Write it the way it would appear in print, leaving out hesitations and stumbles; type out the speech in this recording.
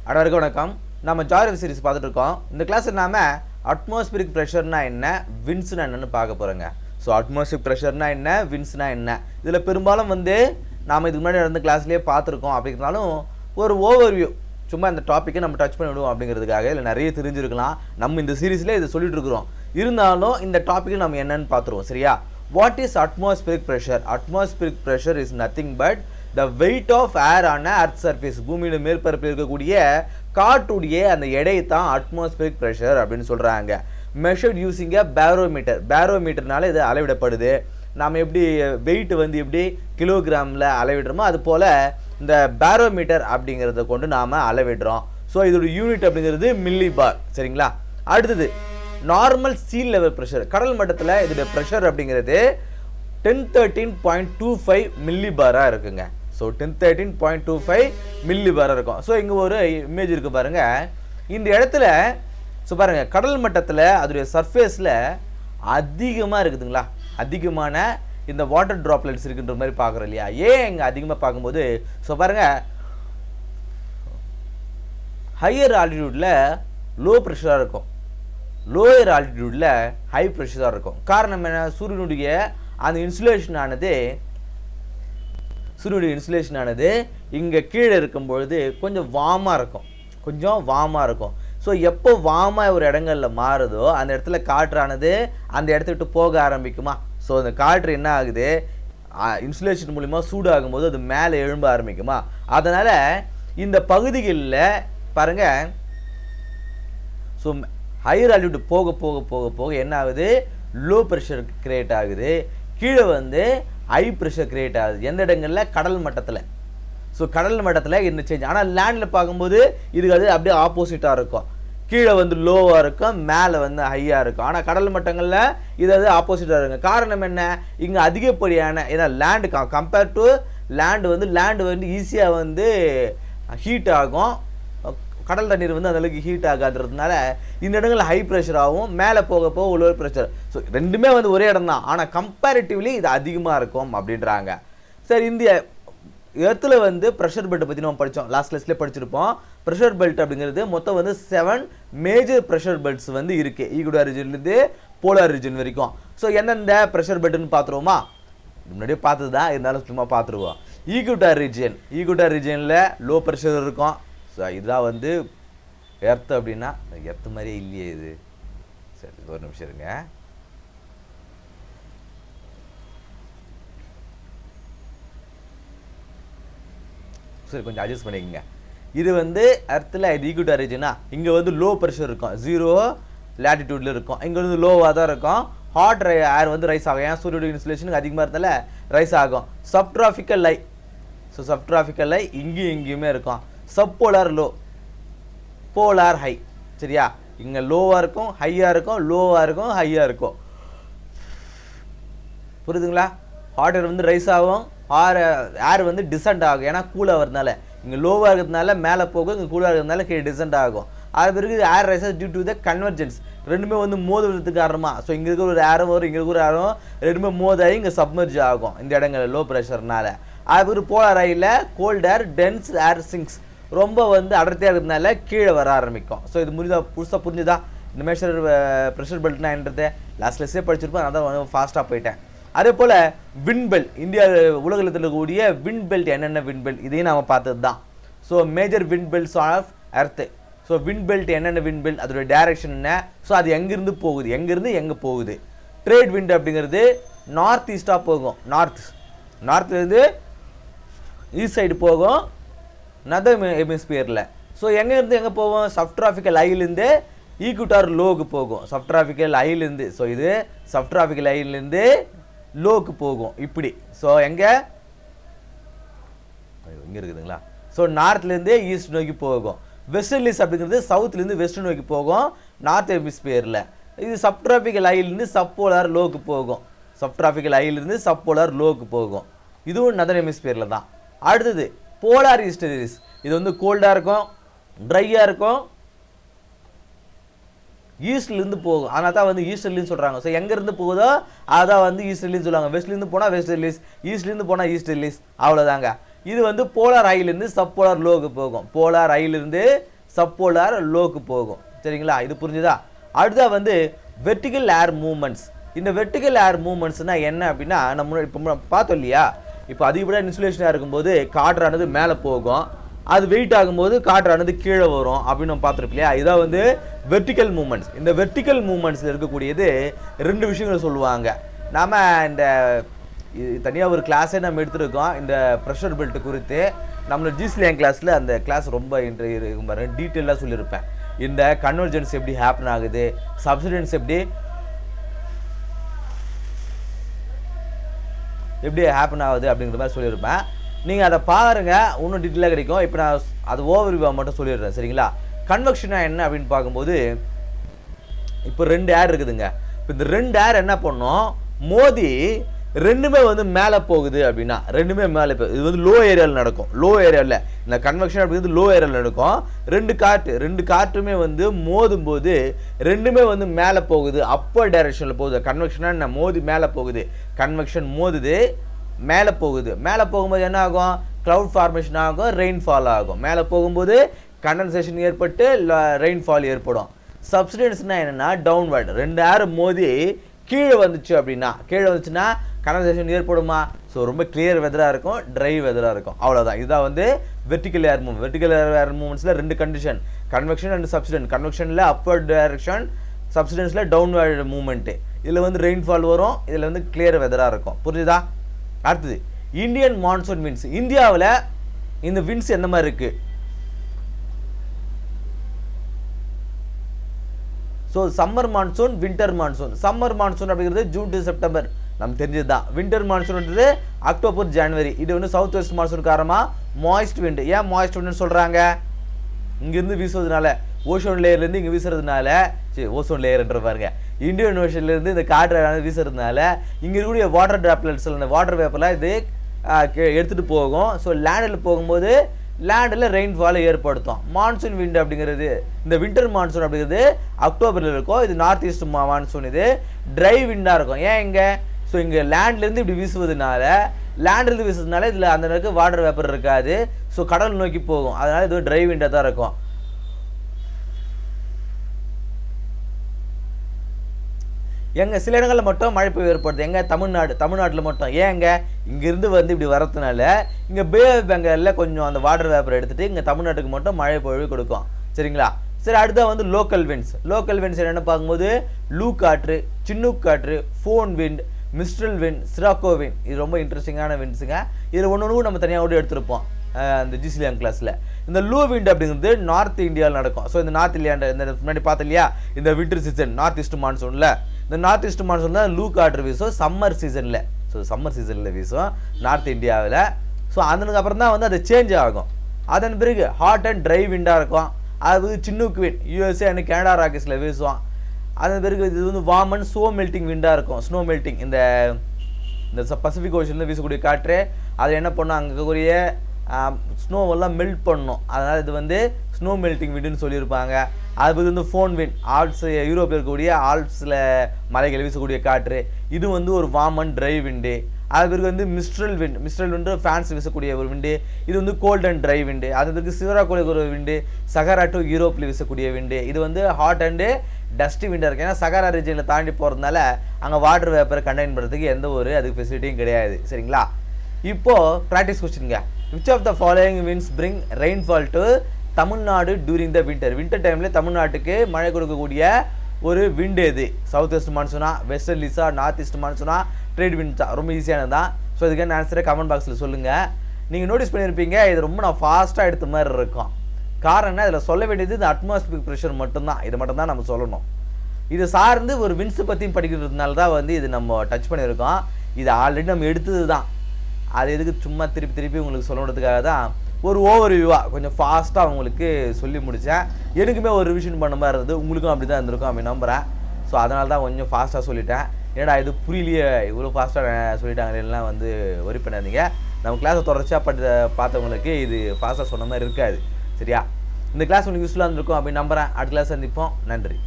அனைவருக்கும் வணக்கம். நம்ம ஜாகிரபி சீரிஸ் பார்த்துட்டு இருக்கோம். இந்த கிளாஸில் நாம அட்மாஸ்பியரிக் ப்ரெஷர்னா என்ன, விண்ட்ஸ்னா என்னன்னு பார்க்க போகிறோங்க. ஸோ அட்மாஸ்பியரிக் ப்ரெஷர்னா என்ன, விண்ட்ஸ்னா என்ன, இதில் பெரும்பாலும் நாம் இதுக்கு முன்னாடி நடந்த கிளாஸ்லேயே பார்த்துருக்கோம். அப்படிங்கிறனாலும் ஒரு ஓவர்வியூ சும்மா இந்த டாப்பிக்கை நம்ம டச் பண்ணி விடுவோம் அப்படிங்கிறதுக்காக இல்லை நிறைய தெரிஞ்சிருக்கலாம். நம்ம இந்த சீரீஸில் இதை சொல்லிட்டு இருக்கிறோம். இருந்தாலும் இந்த டாப்பிக்கு நம்ம என்னன்னு பார்த்துருவோம். சரியா? What is atmospheric pressure? Atmospheric pressure is nothing but the weight of air on earth surface. பூமியோட மேற்பரப்பில் இருக்கக்கூடிய காற்றுடைய அந்த எடை தான் அட்மாஸ்பியரிக் ப்ரெஷர் அப்படின்னு சொல்கிறாங்க. Measured using a barometer. பேரோமீட்டர்னால இது அளவிடப்படுது. நாம் எப்படி வெயிட் எப்படி கிலோகிராமில் அளவிடுறோமோ அது போல் இந்த பேரோமீட்டர் அப்படிங்கிறத கொண்டு நாம் அளவிடுறோம். ஸோ இதோட யூனிட் அப்படிங்கிறது மில்லி பார். சரிங்களா? அடுத்தது நார்மல் சீ லெவல் ப்ரெஷர். கடல் மட்டத்தில் இதோட ப்ரெஷர் அப்படிங்கிறது 1013.25 மில்லி பாராக இருக்குங்க. ஸோ 1013.25 மில்லி பாராக இருக்கும். ஸோ இங்கே ஒரு இமேஜ் இருக்குது பாருங்கள். இந்த இடத்துல ஸோ பாருங்கள், கடல் மட்டத்தில் அதோடைய சர்ஃபேஸில் அதிகமாக இருக்குதுங்களா, அதிகமான இந்த வாட்டர் ட்ராப்லெட்ஸ் இருக்குன்ற மாதிரி பார்க்குறோம் இல்லையா? ஏன் இங்கே அதிகமாக பார்க்கும்போது ஸோ பாருங்கள், ஹையர் ஆல்டிடியூடில் லோ ப்ரெஷராக இருக்கும், லோயர் ஆல்டிடியூடில் ஹை ப்ரெஷராக இருக்கும். காரணம் என்ன? சூரியனுடைய அந்த இன்சுலேஷன் ஆனது இங்கே கீழே இருக்கும்பொழுது கொஞ்சம் வார்மாக இருக்கும். ஸோ எப்போ வார்மாக ஒரு இடங்களில் மாறுதோ அந்த இடத்துல காற்றானது அந்த இடத்த விட்டு போக ஆரம்பிக்குமா. ஸோ அந்த காற்று என்ன ஆகுது, இன்சுலேஷன் மூலிமா சூடாகும்போது அது மேலே எழும்ப ஆரம்பிக்குமா. அதனால் இந்த பகுதிகளில் பாருங்கள், ஸோ ஹையர் ஆல்டிடியூட் போக போக போக போக என்ன ஆகுது, லோ ப்ரெஷர் கிரியேட் ஆகுது. கீழே ஹை ப்ரெஷர் கிரியேட் ஆகுது. எந்த இடங்களில்? கடல் மட்டத்தில். ஸோ கடல் மட்டத்தில் இந்த சேஞ்ச். ஆனால் லேண்டில் பார்க்கும்போது இதுக்கு அது அப்படியே ஆப்போசிட்டாக இருக்கும். கீழே லோவாக இருக்கும், மேலே ஹையாக இருக்கும். ஆனால் கடல் மட்டங்களில் இது ஆப்போசிட்டாக இருக்கும். காரணம் என்ன? இங்கே அதிகப்படியான ஏன்னா லேண்டு கம்பேர் டு லேண்டு ஈஸியாக ஹீட் ஆகும். கடல் தண்ணீர் அந்தளவுக்கு ஹீட் ஆகாதுன்றதுனால இந்த இடங்களில் ஹை ப்ரெஷர் ஆகும், மேலே போக போக லோ ப்ரெஷர். ஸோ ரெண்டுமே ஒரே இடம் தான், ஆனால் கம்பேரிட்டிவ்லி இது அதிகமாக இருக்கும் அப்படின்றாங்க. சரி, இந்த எர்த்தில் ப்ரெஷர் பெல்ட்டை பற்றி நம்ம படித்தோம், லாஸ்ட் கிளாஸ்லேயே படிச்சிருப்போம். ப்ரெஷர் பெல்ட் அப்படிங்கிறது மொத்தம் 7 மேஜர் ப்ரெஷர் பெல்ட்ஸ் இருக்குது, ஈக்குவடார் ரீஜன்லேருந்து போலார் ரீஜன் வரைக்கும். ஸோ எந்தெந்த ப்ரெஷர் பெல்ட்னு பார்த்துருவோமா? முன்னாடியே பார்த்தது தான், இருந்தாலும் சும்மா பார்த்துருவோம். ஈக்குவடார் ரீஜனில் லோ ப்ரெஷர் இருக்கும். ஸோ இதுதான் எர்த் அப்படின்னா எர்த்து மாதிரியே இல்லையே இது. சரி, ஒரு நிமிஷம் இருங்க. சரி, கொஞ்சம் அட்ஜஸ்ட் பண்ணிக்கோங்க. இது எர்த்தில் இது ஈக்குவடார் ரீஜனா, இங்கே லோ ப்ரெஷர் இருக்கும், 0 லேட்டிடியூடில் இருக்கும். இங்கே லோவாக தான் இருக்கும். ஹாட் ஏர் ரைஸ் ஆகும். ஏன் சூரிய இன்சுலேஷனுக்கு அதிகமாக இருந்தால ரைஸ் ஆகும். சப்ட்ராபிக்கல் லை. ஸோ சப்ட்ராபிக்கல் லை இங்கேயுமே இருக்கும். Subpolar low, polar high. சரியா? இங்கே லோவாக இருக்கும், ஹையாக இருக்கும், லோவாக இருக்கும், ஹையாக இருக்கும். புரியுதுங்களா? ஹாட் ஏர் ரைஸ் ஆகும், ஏர் டிசென்ட் ஆகும். ஏன்னா கூலாக வரதுனால இங்கே லோவாக இருக்கிறதுனால மேலே போகும், இங்கே கூலாக இருக்கிறதுனால கீழே டிசென்ட் ஆகும். அது பிறகு air rises due to the convergence. ரெண்டுமே மோதுறதுக்கு காரணமாக. ஸோ இங்கே இருக்கிற ஒரு ஏரம் வரும், இங்கே இருக்கிற ஒரு ஏரம், ரெண்டுமே மோதாகி இங்கே சப்மர்ஜ் ஆகும் இந்த இடங்களில் லோ ப்ரெஷர்னால. அது பிறகு போலார் ஹையில் கோல்ட் ஏர் டென்ஸ் ஏர் சிங்க்ஸ், ரொம்ப அடர்த்தியாக இருக்கிறதுனால கீழே வர ஆரம்பிக்கும். ஸோ இது புதுசாக புரிஞ்சுதா? இந்த மேஷர் ப்ரெஷர் பெல்ட்னா என்றது லாஸ்ட் கிளாஸே படிச்சிருப்பேன், அதான் ஃபாஸ்ட்டாக போயிட்டேன். அதே போல் விண்ட் பெல்ட், இந்தியா உலகத்தில் இருக்கக்கூடிய விண்ட் பெல்ட் என்னென்ன விண்ட் பெல்ட் இதையும் நாம் பார்த்தது தான். So major wind belts of earth. So wind belt என்னென்ன விண்ட் பெல்ட், அதோடைய டைரக்ஷன் என்ன, ஸோ அது எங்கேருந்து போகுது, எங்கே போகுது. ட்ரேட் விண்ட் அப்படிங்கிறது நார்த் ஈஸ்டாக போகும். நார்த்லேருந்து ஈஸ்ட் சைடு போகும், நதர் ஹெமிஸ்பியரில். ஸோ எங்கே போகும்? சப்ட்ராபிக்கல் ஐலேருந்து ஈக்குவடார் லோவுக்கு போகும். சப்ட்ராபிக்கல் ஐலேருந்து, ஸோ இது சப்ட்ராபிக்கல் ஐலேருந்து லோவுக்கு போகும் இப்படி. ஸோ இங்கே இருக்குதுங்களா? ஸோ நார்த்லேருந்து ஈஸ்ட் நோக்கி போகும். வெஸ்டர்லிஸ் அப்படிங்கிறது சவுத்லேருந்து வெஸ்ட் நோக்கி போகும் நார்த் ஹெமிஸ்பியரில். இது சப்ட்ராபிக்கல் ஐலேருந்து சப்போலார் லோவுக்கு போகும். இதுவும் நதர் ஹெமிஸ்பியரில் தான். அடுத்தது போலார் ஈஸ்டர்லிஸ். இது கோல்டாக இருக்கும், ட்ரையாக இருக்கும், ஈஸ்ட்லேருந்து போகும். அதனால தான் ஈஸ்டர்லின்னு சொல்கிறாங்க. ஸோ எங்கேருந்து போகுதோ அதான் ஈஸ்டர்லின்னு சொல்லுவாங்க. வெஸ்ட்லேருந்து போனால் வெஸ்டர்லிஸ், ஈஸ்ட்லேருந்து போனால் ஈஸ்டர்லிஸ், அவ்வளோதாங்க. இது போலார் ஐலேருந்து சப் போலார் லோவுக்கு போகும். போலார் ஐலேருந்து சப்போலார் லோக்கு போகும். சரிங்களா, இது புரிஞ்சுதா? அடுத்தா வந்து வெர்டிகல் ஏர் மூவ்மெண்ட்ஸ். இந்த வெர்டிகல் ஏர் மூவ்மெண்ட்ஸ்னா என்ன அப்படின்னா, நம்ம இப்போ பார்த்தோம் இல்லையா, இப்போ அதிகப்படியா இன்சுலேஷனாக இருக்கும்போது காற்றானது மேலே போகும், அது வெயிட் ஆகும்போது காற்றானது கீழே வரும் அப்படின்னு நம்ம பார்த்துருப்போம் இல்லையா. இதான் வந்து வெர்டிக்கல் மூமெண்ட்ஸ். இந்த வெர்டிக்கல் மூமெண்ட்ஸில் இருக்கக்கூடியது 2 விஷயங்களை சொல்லுவாங்க. நாம் இந்த தனியாக ஒரு கிளாஸே நம்ம எடுத்துருக்கோம் இந்த ப்ரெஷர் பெல்ட் குறித்து. நம்மளோட ஜிஸ்லியாங் கிளாஸில் அந்த கிளாஸ் ரொம்ப டீட்டெயிலாக சொல்லியிருப்பேன். இந்த கன்வர்ஜென்ஸ் எப்படி ஹேப்பன் ஆகுது, சப்சிடன்ஸ் எப்படி ஹேப்பன் ஆகுது அப்படிங்கிற மாதிரி சொல்லியிருப்பேன். நீங்கள் அதை பாருங்கள், இன்னும் டீட்டெயிலாக கிடைக்கும். இப்போ நான் அது ஓவர்வியூவாக மட்டும் சொல்லிடுறேன். சரிங்களா, கன்வெக்ஷனாக என்ன அப்படின்னு பார்க்கும்போது, இப்போ 2 ஏர் இருக்குதுங்க. இப்போ இந்த 2 ஏர் என்ன பண்ணோம், மோதி ரெண்டுமே வந்து மேலே போகுது அப்படின்னா, ரெண்டுமே மேலே போகுது. இது வந்து லோ ஏரியாவில் நடக்கும். லோ ஏரியாவில் இந்த கன்வெக்ஷன் அப்படிங்கிறது லோ ஏரியாவில் நடக்கும். 2 காற்றுமே வந்து மோதும் போது ரெண்டுமே வந்து மேலே போகுது, அப்பர் டைரக்ஷனில் போகுது. கன்வெக்ஷனாக என்ன, மோதி மேலே போகுது. கன்வெக்ஷன் மோதுது, மேலே போகுது. மேலே போகும்போது என்ன ஆகும், க்ளவுட் ஃபார்மேஷன் ஆகும், ரெயின்ஃபால் ஆகும். மேலே போகும்போது கண்டன்சேஷன் ஏற்பட்டு ரெயின்ஃபால் ஏற்படும். சப்சிடன்ஸ்னால் என்னென்னா டவுன்வர்ட். 2 ஏர் மோதி கீழே வந்துச்சு அப்படின்னா, கீழே வந்துச்சுன்னா கண்டன்சேஷன் ஏற்படுமா? ஸோ ரொம்ப கிளியர் வெதராக இருக்கும், ட்ரை வெதராக இருக்கும். அவ்வளோதான். இதுதான் வந்து vertical air movement. Vertical air மூவ்மெண்ட்ஸில் 2 கண்டிஷன், கன்வெக்ஷன் அண்ட் சப்சிடன்ஸ். கன்வெக்ஷனில் அப்வர்ட் டைரக்ஷன், சப்சிடன்ஸில் டவுன்வர்ட் மூவ்மெண்ட்டு. இதில் வந்து ரெயின்ஃபால் வரும், இதில் வந்து கிளியர் வெதராக இருக்கும். புரிஞ்சுதா? அடுத்தது இந்தியன் மான்சூன் வின்ஸ். இந்தியாவில் இந்த வின்ஸ் எந்த மாதிரி இருக்கு? So summer monsoon, winter monsoon. Summer monsoon அப்படிங்கிறது ஜூன் டு செப்டம்பர், நமக்கு தெரிஞ்சது தான். வின்டர் மான்சூன்ன்றது அக்டோபர் ஜனவரி. இது வந்து சவுத் வெஸ்ட் மான்சூன் காரணமாக மாய்ஸ்ட் விண்ட். ஏன் மாய்ஸ்ட் விண்ட்னு சொல்கிறாங்க? இங்கேருந்து வீசுவதனால, ஓஷோன் லேயர்லேருந்து இங்கே வீசுறதுனால, சரி ஓசோன் லேயர்ன்ற பாருங்க, இந்தியன் ஓஷன்லேருந்து இந்த காற்று வீசுறதுனால இங்கே இருக்கக்கூடிய வாட்டர் ட்ராப்லெட்ஸ், இந்த வாட்டர் வேப்பர்லாம் இது எடுத்துகிட்டு போகும். ஸோ லேண்டில் போகும்போது லேண்டில் ரெயின்ஃபாலை ஏற்படுத்தும். மான்சூன் விண்ட் அப்படிங்கிறது, இந்த வின்டர் மான்சூன் அப்படிங்கிறது அக்டோபரில் இருக்கும். இது நார்த் ஈஸ்ட் மான்சூன். இது ட்ரை விண்டாக இருக்கும். ஏன் இங்கே, ஸோ இங்கே லேண்ட்லேருந்து இப்படி வீசுவதனால, லேண்ட்லேருந்து வீசுறதுனால இதில் அந்த அளவுக்கு வாட்டர் வேப்பர் இருக்காது. ஸோ கடல் நோக்கி போகும். அதனால் இது ட்ரை விண்டாக தான் இருக்கும். எங்கே சில இடங்களில் மட்டும் மழை பெய்ய ஏற்படுது. எங்கே, தமிழ்நாட்டில் மட்டும். ஏங்க, இங்கேருந்து வந்து இப்படி வரதுனால இங்கே பே ஆஃப் பெங்காலில் கொஞ்சம் அந்த வாட்டர் வேப்பரை எடுத்துகிட்டு இங்கே தமிழ்நாட்டுக்கு மட்டும் மழை பொழிவு கொடுக்கும். சரிங்களா, சரி. அடுத்த வந்து லோக்கல் விண்ட்ஸ். லோக்கல் விண்ட்ஸ் என்னென்னு பார்க்கும்போது லூ காற்று, சின்னூக் காற்று, foehn wind, mistral wind, sirocco wind. இது ரொம்ப இன்ட்ரெஸ்டிங்கான விண்ட்ஸுங்க. இதில் ஒன்று நம்ம தனியாக கூட எடுத்திருப்போம் இந்த ஜிஸ்லியாங் கிளாஸில். இந்த லூ விண்ட் அப்படிங்கிறது நார்த் இந்தியாவில் நடக்கும். ஸோ இந்த நார்த் இந்தியா, இந்த முன்னாடி பார்த்தோம் இல்லையா, இந்த வின்டர் சீசன் நார்த் ஈஸ்ட் மான்சூனில், இந்த நார்த் ஈஸ்ட் மான்சூன் தான் லூ காற்று வீசும் சம்மர் சீசனில். ஸோ சம்மர் சீசனில் வீசும் நார்த் இந்தியாவில். ஸோ அதுக்கப்புறம் தான் வந்து அது சேஞ்ச் ஆகும். அதன் பிறகு ஹாட் அண்ட் ட்ரை விண்டாக இருக்கும். அது Chinook wind USA and Canada ராக்கெட்ஸில் வீசும். அதன் பிறகு இது வந்து வார்ம் அண்ட் ஸ்னோ மெல்ட்டிங் விண்டாக இருக்கும். ஸ்னோ மெல்ட்டிங், இந்த பசிபிக் ஓஷனில் வீசக்கூடிய காற்று அது என்ன பண்ணும், அங்கே இருக்கக்கூடிய ஸ்னோவெல்லாம் மெல்ட் பண்ணணும். அதனால் இது வந்து ஸ்னோ மெல்ட்டிங் விண்டுன்னு சொல்லியிருப்பாங்க. அது வந்து ஃபோன் விண்ட், ஆல்ப்ஸ், யூரோப்பில் இருக்கக்கூடிய ஆல்ப்ஸில் மலைகள் வீசக்கூடிய காற்று. இது வந்து ஒரு வார்ம் அண்ட் ட்ரை விண்டு. அது பிறகு வந்து மிஸ்ட்ரல் விண்ட். மிஸ்ட்ரல் விண்டு ஃப்ரான்ஸ் வீசக்கூடிய ஒரு விண்டு. இது வந்து கோல்ட் அண்ட் ட்ரை விண்டு. அது பிறகு சிவராக்கோலிக்கு ஒரு விண்டு, சகாரா டு யூரோப்பில் வீசக்கூடிய விண்டு. இது வந்து ஹாட் அண்டு டஸ்டி விண்டாக இருக்குது. ஏன்னா சகாரா ரீஜனில் தாண்டி போகிறதுனால அங்கே வாட்டர் வேப்பரை கண்டெயின் பண்ணுறதுக்கு எந்த ஒரு அதுக்கு ஃபெசிலிட்டியும் கிடையாது. சரிங்களா, இப்போது ப்ராக்டிஸ் கொஸ்டின்ங்க. Which of the following winds bring rainfall to Tamil Nadu during the winter? Winter டைமில் தமிழ்நாட்டுக்கு மழை கொடுக்கக்கூடிய ஒரு விண்டு எது? சவுத் வெஸ்ட் மான்சூனா, வெஸ்டர்லிஸா, நார்த் ஈஸ்ட் மான்சூனா, ட்ரேட் விண்ட்ஸா? ரொம்ப ஈஸியானது தான். ஸோ இதுக்கான ஆன்சரை கமெண்ட் பாக்ஸில் சொல்லுங்கள். நீங்கள் நோட்டீஸ் பண்ணியிருப்பீங்க, இது ரொம்ப நான் ஃபாஸ்ட்டாக எடுத்த மாதிரி இருக்கும். காரணம் இதில் சொல்ல வேண்டியது இந்த அட்மாஸ்பியர் ப்ரெஷர் மட்டும்தான். இது மட்டும்தான் நம்ம சொல்லணும். இது சார்ந்து ஒரு விண்ட்ஸை பற்றியும் படிக்கிறதுனால தான் வந்து இது நம்ம டச் பண்ணியிருக்கோம். இது ஆல்ரெடி நம்ம எடுத்தது தான். அது எதுக்கு சும்மா திருப்பி உங்களுக்கு சொல்லணுன்றதுக்காக தான் ஒரு ஓவர்வியூவாக கொஞ்சம் ஃபாஸ்ட்டாக உங்களுக்கு சொல்லி முடித்தேன். எனக்குமே ஒரு ரிவிஷன் பண்ண மாதிரி இருந்தது, உங்களுக்கும் அப்படி தான் இருந்திருக்கும் அப்படி நம்புகிறேன். ஸோ அதனால தான் கொஞ்சம் ஃபாஸ்ட்டாக சொல்லிட்டேன். ஏன்னா இது புரியலையே, இவ்வளோ ஃபாஸ்ட்டாக சொல்லிட்டாங்களேலாம் வந்து ஒரி பண்ணாதீங்க. நம்ம கிளாஸை தொடர்ச்சியாக பார்த்தவங்களுக்கு இது ஃபாஸ்ட்டாக சொன்ன மாதிரி இருக்காது. சரியா, இந்த கிளாஸ் உங்களுக்கு யூஸ்ஃபுல்லாக இருந்திருக்கும் அப்படின்னு நம்புகிறேன். அடுத்த கிளாஸ் சந்திப்போம். நன்றி.